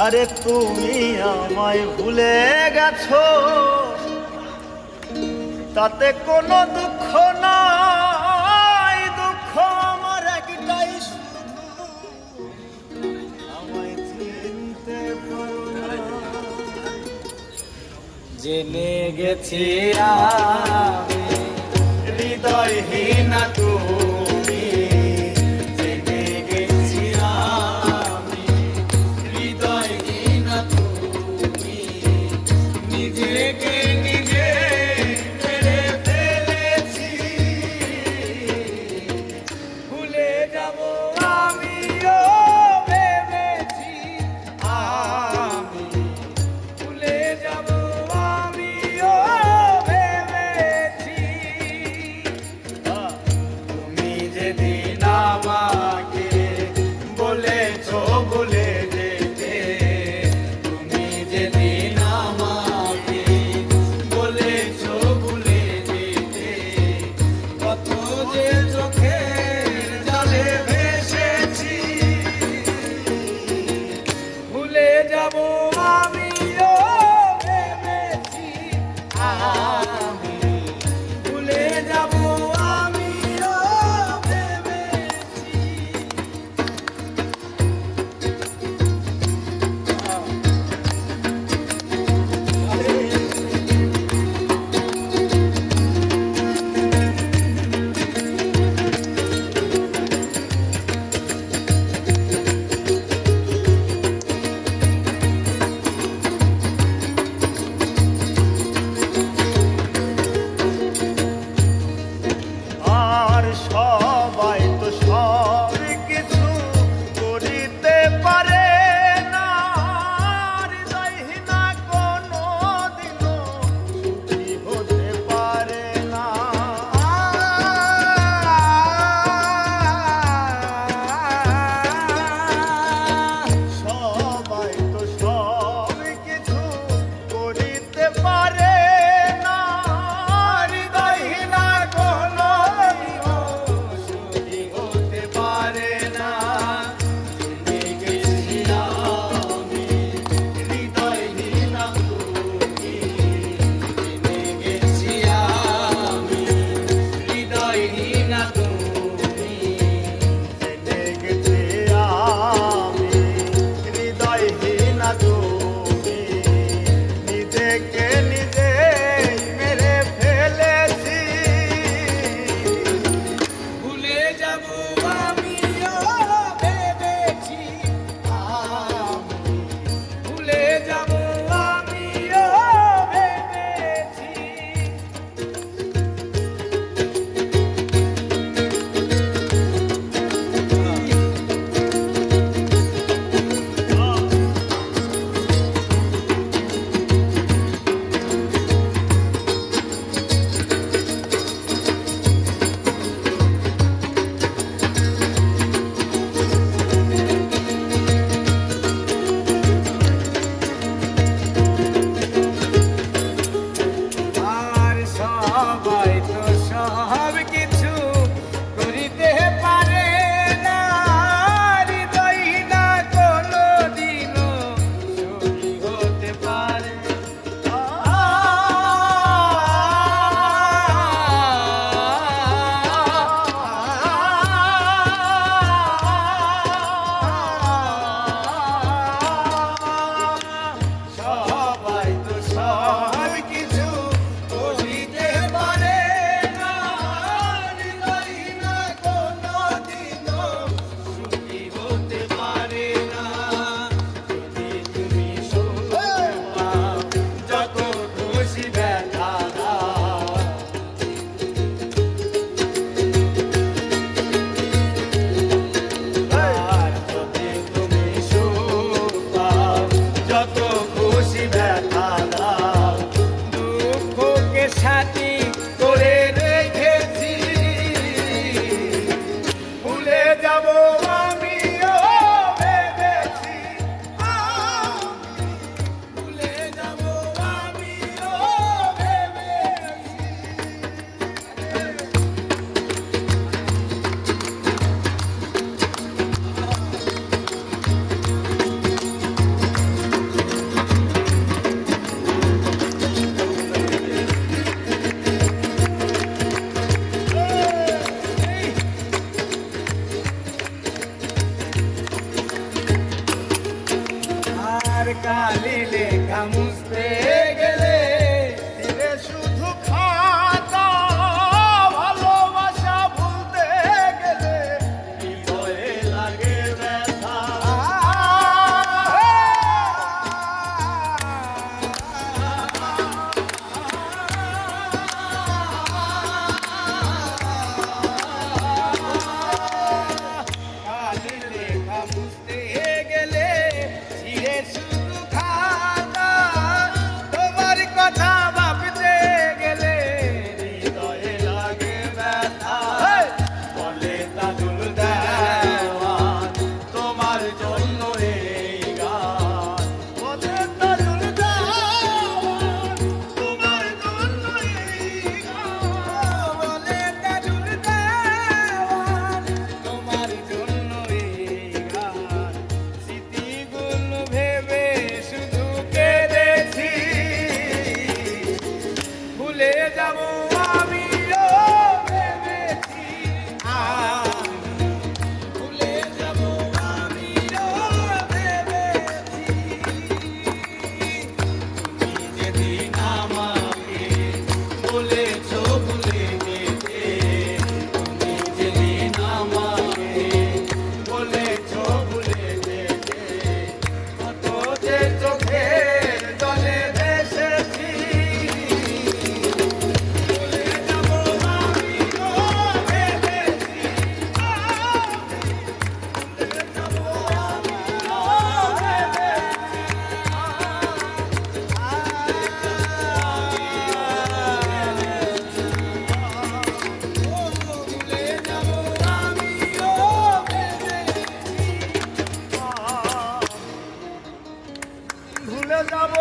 আরে তুমি আমায় ভুলে গেছো, তাতে কোনো দুঃখ নাই। দুঃখ আমার একটাই, শুধু আমায় চিনতে পারো না। জেনে গেছি আমি হৃদয়হীন তুমি, জেনে গেছি আমি হৃদয়হীন তুমি। নিজেকে নিজে মেরে ফেলেছি, ভুলে যাব আমিও ভেবেছি। আমি ভুলে যাব আমিও ভেবেছি। তুমি কালি লেখা মুছতে গেলে ফিরে শুধু খাতা ভালোবাসা ভুলতে গেলে হৃদয়ে লাগে ব্যথা কালি লেখা মুছতে গেলে ছিঁড়ে শুধু খাতা তোমার কথা ভাবতে গেলে হৃদয়ে লাগে ব্যথা বলে তাজুল দেওয়ান তোমার জন্য এই গান বলে তাজুল দেওয়ান তোমার জন্য এই গান বলে তাজুল দেওয়ান তোমার জন্য এই গান স্মৃতিগুলো ভেবে শুধু কেঁদেছি ভুলে যাব আমিও ভেবেছি ভুলে যাব আমিও ভেবেছি তুমি যেদিন আমাকে বলেছো ভুলে যেতে তুমি যেদিন আমাকে বলেছো ভুলে যেতে কত যে চোখের জলে ভেসেছি ভুলে যাব আমিও ভেবেছি ভুলে যাব ভুলে যাব আমিও ভেবেছি ভুলে যাব